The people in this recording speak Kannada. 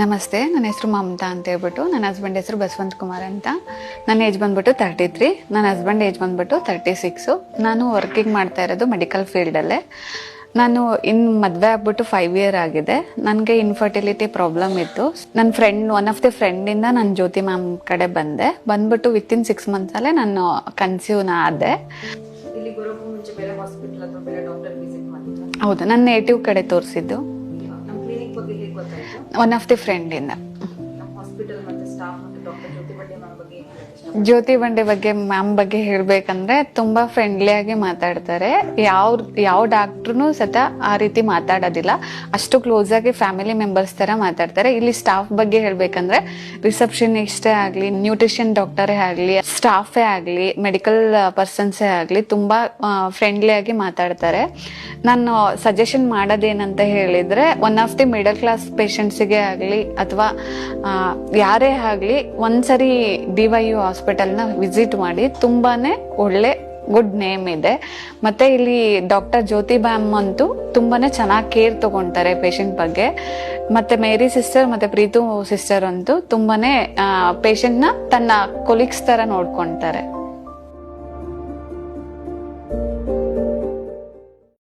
ನಮಸ್ತೆ, ನನ್ನ ಹೆಸರು ಮಮತಾ ಅಂತ ಹೇಳ್ಬಿಟ್ಟು. ನನ್ನ ಹಸ್ಬೆಂಡ್ ಹೆಸರು ಬಸವಂತ್ ಕುಮಾರ್ ಅಂತ. ನನ್ನ ಏಜ್ ಬಂದ್ಬಿಟ್ಟು 33, ನನ್ನ ಹಸ್ಬೆಂಡ್ ಏಜ್ ಬಂದ್ಬಿಟ್ಟು 36. ನಾನು ವರ್ಕಿಂಗ್ ಮಾಡ್ತಾ ಇರೋದು ಮೆಡಿಕಲ್ ಫೀಲ್ಡಲ್ಲೇ. ನಾನು ಮದುವೆ ಆಗ್ಬಿಟ್ಟು 5 year ಆಗಿದೆ. ನನಗೆ ಇನ್ಫರ್ಟಿಲಿಟಿ ಪ್ರಾಬ್ಲಮ್ ಇತ್ತು. ನನ್ನ ಒನ್ ಆಫ್ ದಿ ಫ್ರೆಂಡಿಂದ ನಾನು ಜ್ಯೋತಿ ಮ್ಯಾಮ್ ಕಡೆ ಬಂದ್ಬಿಟ್ಟು ವಿತಿನ್ 6 months ಅಲ್ಲೇ ನಾನು ಕನ್ಸೀವ್ನ ಆದೆ. ಹೌದು, ನನ್ನ ನೇಟಿವ್ ಕಡೆ ತೋರಿಸಿದ್ದು ಒನ್ ಆಫ್ ದಿ ಫ್ರೆಂಡಿಂದ. ಜ್ಯೋತಿ ಬಂಡೆ ಬಗ್ಗೆ ಮ್ಯಾಮ್ ಬಗ್ಗೆ ಹೇಳ್ಬೇಕಂದ್ರೆ ತುಂಬಾ ಫ್ರೆಂಡ್ಲಿಯಾಗಿ ಮಾತಾಡ್ತಾರೆ. ಯಾವ ಡಾಕ್ಟ್ರು ಸತ ಆ ರೀತಿ ಮಾತಾಡೋದಿಲ್ಲ. ಅಷ್ಟು ಕ್ಲೋಸ್ ಆಗಿ ಫ್ಯಾಮಿಲಿ ಮೆಂಬರ್ಸ್ ತರ ಮಾತಾಡ್ತಾರೆ. ಇಲ್ಲಿ ಸ್ಟಾಫ್ ಬಗ್ಗೆ ಹೇಳ್ಬೇಕಂದ್ರೆ ರಿಸೆಪ್ಷನಿಸ್ಟೇ ಆಗ್ಲಿ, ನ್ಯೂಟ್ರಿಷನ್ ಡಾಕ್ಟರೇ ಆಗ್ಲಿ, ಸ್ಟಾಫೇ ಆಗ್ಲಿ, ಮೆಡಿಕಲ್ ಪರ್ಸನ್ಸೇ ಆಗ್ಲಿ ತುಂಬಾ ಫ್ರೆಂಡ್ಲಿಯಾಗಿ ಮಾತಾಡ್ತಾರೆ. ನಾನು ಸಜೆಷನ್ ಮಾಡೋದೇನಂತ ಹೇಳಿದ್ರೆ, one of the middle class ಪೇಷಂಟ್ಸಿಗೆ ಆಗಲಿ ಅಥವಾ ಯಾರೇ ಆಗಲಿ ಒಂದ್ಸರಿ DYU ಹಾಸ್ಪಿಟಲ್ನ ವಿಸಿಟ್ ಮಾಡಿ. ತುಂಬಾನೇ ಒಳ್ಳೆ ಗುಡ್ ನೇಮ್ ಇದೆ. ಮತ್ತೆ ಇಲ್ಲಿ ಡಾಕ್ಟರ್ ಜ್ಯೋತಿ ಮ್ಯಾಮ್ ಅಂತೂ ತುಂಬಾನೇ ಚೆನ್ನಾಗಿ ಕೇರ್ ತಗೊಂತಾರೆ ಪೇಷಂಟ್ ಬಗ್ಗೆ. ಮತ್ತೆ ಮೇರಿ ಸಿಸ್ಟರ್ ಮತ್ತೆ ಪ್ರೀತು ಸಿಸ್ಟರ್ ಅಂತೂ ತುಂಬಾನೇ ಪೇಷಂಟ್ನ ತನ್ನ ಕೊಲೀಗ್ಸ್ ತರ ನೋಡ್ಕೊಂತಾರೆ.